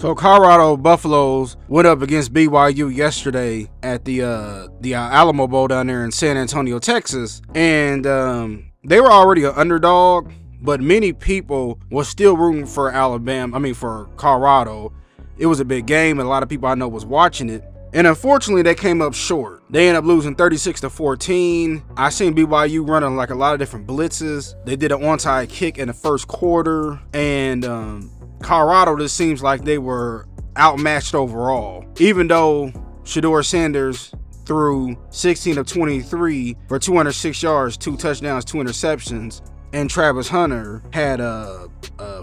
So Colorado Buffaloes went up against BYU yesterday at the Alamo Bowl down there in San Antonio, Texas, and they were already an underdog, but many people were still rooting for for Colorado. It was a big game, and a lot of people I know was watching it. And unfortunately, they came up short. They ended up losing 36-14. I seen BYU running like a lot of different blitzes. They did an onside kick in the first quarter, and Colorado just seems like they were outmatched overall. Even though Shedeur Sanders threw 16 of 23 for 206 yards, 2 touchdowns, 2 interceptions, and Travis Hunter had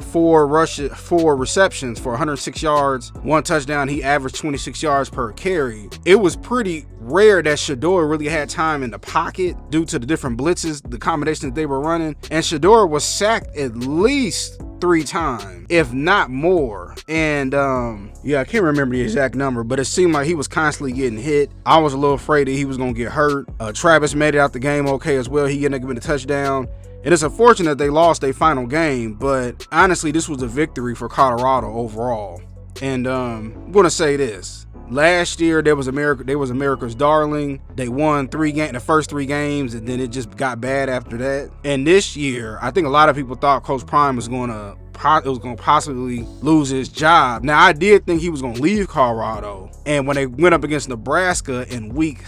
4 receptions for 106 yards, 1 touchdown. He averaged 26 yards per carry. It was pretty rare that Shedeur really had time in the pocket due to the different blitzes, the combinations they were running. And Shedeur was sacked at least 3 times, if not more. And I can't remember the exact number, but it seemed like he was constantly getting hit. I was a little afraid that he was going to get hurt. Travis made it out the game okay as well. He ended up getting a touchdown. And it's unfortunate they lost their final game, but honestly, this was a victory for Colorado overall. And I'm going to say this. Last year, they was America's darling. They won the first 3 games, and then it just got bad after that. And this year, I think a lot of people thought Coach Prime was going to possibly lose his job. Now, I did think he was going to leave Colorado. And when they went up against Nebraska in week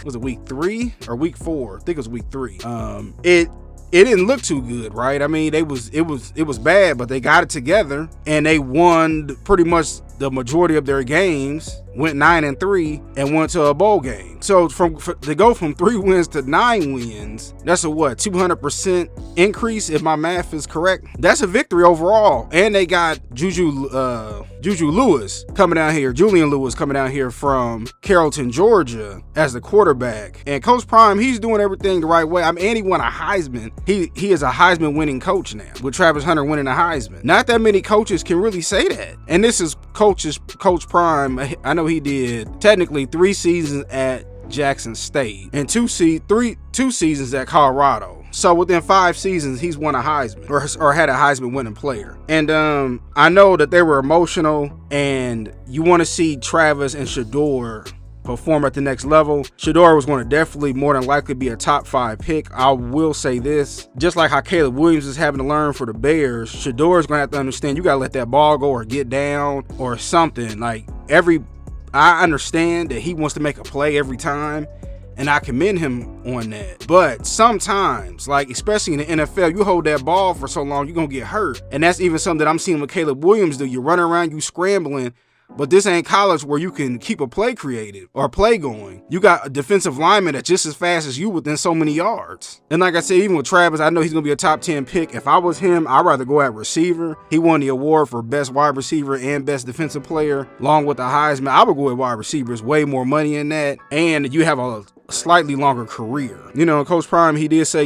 3 or week 4? I think it was week 3. It didn't look too good, right? I mean, it was bad, but they got it together and they won pretty much the majority of their games, went 9-3 and went to a bowl game. So to go from 3 wins to 9 wins, that's a 200% increase if my math is correct. That's a victory overall. And they got Julian Lewis coming down here from Carrollton, Georgia as the quarterback. And Coach Prime, he's doing everything the right way. I mean, and he won a Heisman. He is a Heisman winning coach now, with Travis Hunter winning a Heisman. Not that many coaches can really say that. And this is Coach Prime. I know he did technically 3 seasons at Jackson State and 2 seasons at Colorado. So within 5 seasons, he's won a Heisman or had a Heisman winning player. And I know that they were emotional, and you want to see Travis and Shedeur perform at the next level. Shedeur was going to definitely more than likely be a top 5 pick. I will say this, just like how Caleb Williams is having to learn for the Bears, Shedeur is going to have to understand you got to let that ball go or get down or something. I understand that he wants to make a play every time, and I commend him on that. But sometimes, especially in the NFL, you hold that ball for so long, you're going to get hurt. And that's even something that I'm seeing with Caleb Williams do. You're running around, you scrambling, but this ain't college where you can keep a play creative or play going. You got a defensive lineman that's just as fast as you within so many yards. And like I said, even with Travis, I know he's going to be a top 10 pick. If I was him, I'd rather go at receiver. He won the award for best wide receiver and best defensive player, along with the Heisman. I would go with wide receivers, way more money in that. And you have a slightly longer career. Coach Prime, he did say,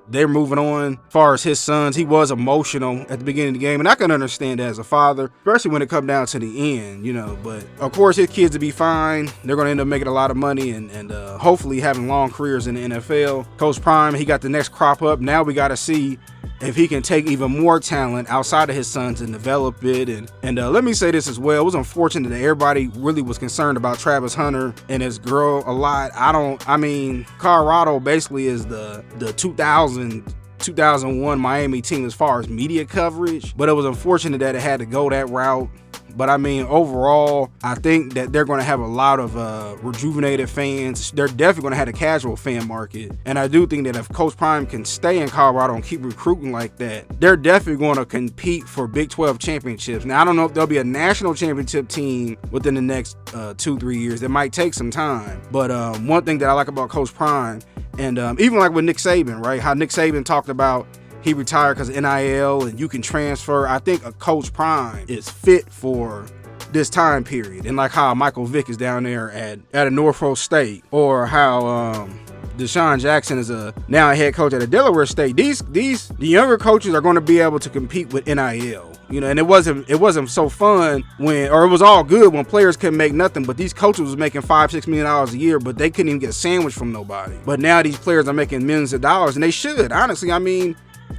they're moving on. As far as his sons, he was emotional at the beginning of the game, and I can understand that as a father, especially when it comes down to the end, but of course his kids will be fine. They're going to end up making a lot of money and hopefully having long careers in the NFL. Coach Prime, he got the next crop up. Now we got to see if he can take even more talent outside of his sons and develop it. And let me say this as well. It was unfortunate that everybody really was concerned about Travis Hunter and his girl a lot. Colorado basically is the 2001 Miami team as far as media coverage, but it was unfortunate that it had to go that route. But overall, I think that they're going to have a lot of rejuvenated fans. They're definitely going to have a casual fan market. And I do think that if Coach Prime can stay in Colorado and keep recruiting like that, they're definitely going to compete for Big 12 championships. Now, I don't know if there'll be a national championship team within the next 2-3 years. It might take some time. But one thing that I like about Coach Prime, and even like with Nick Saban, right? How Nick Saban talked about he retired because of NIL and you can transfer. I think a Coach Prime is fit for this time period. And like how Michael Vick is down there at a Norfolk State, or how Deshaun Jackson is now a head coach at a Delaware State. The younger coaches are going to be able to compete with NIL. And it wasn't so fun it was all good when players couldn't make nothing, but these coaches was making $5-6 million a year, but they couldn't even get a sandwich from nobody. But now these players are making millions of dollars, and they should. Honestly,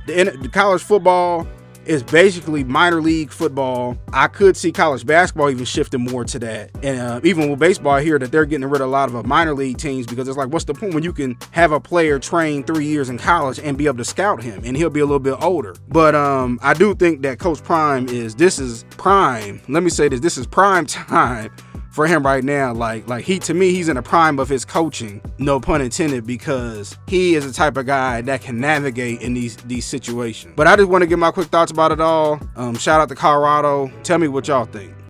the college football is basically minor league football. I could see college basketball even shifting more to that. And even with baseball, I hear that they're getting rid of a lot of minor league teams because it's like, what's the point when you can have a player train 3 years in college and be able to scout him and he'll be a little bit older. But I do think that Coach Prime this is prime. Let me say this is prime time for him right now. Like to me, he's in the prime of his coaching, no pun intended, because he is the type of guy that can navigate in these situations. But I just want to give my quick thoughts about it all. Shout out to Colorado. Tell me what y'all think.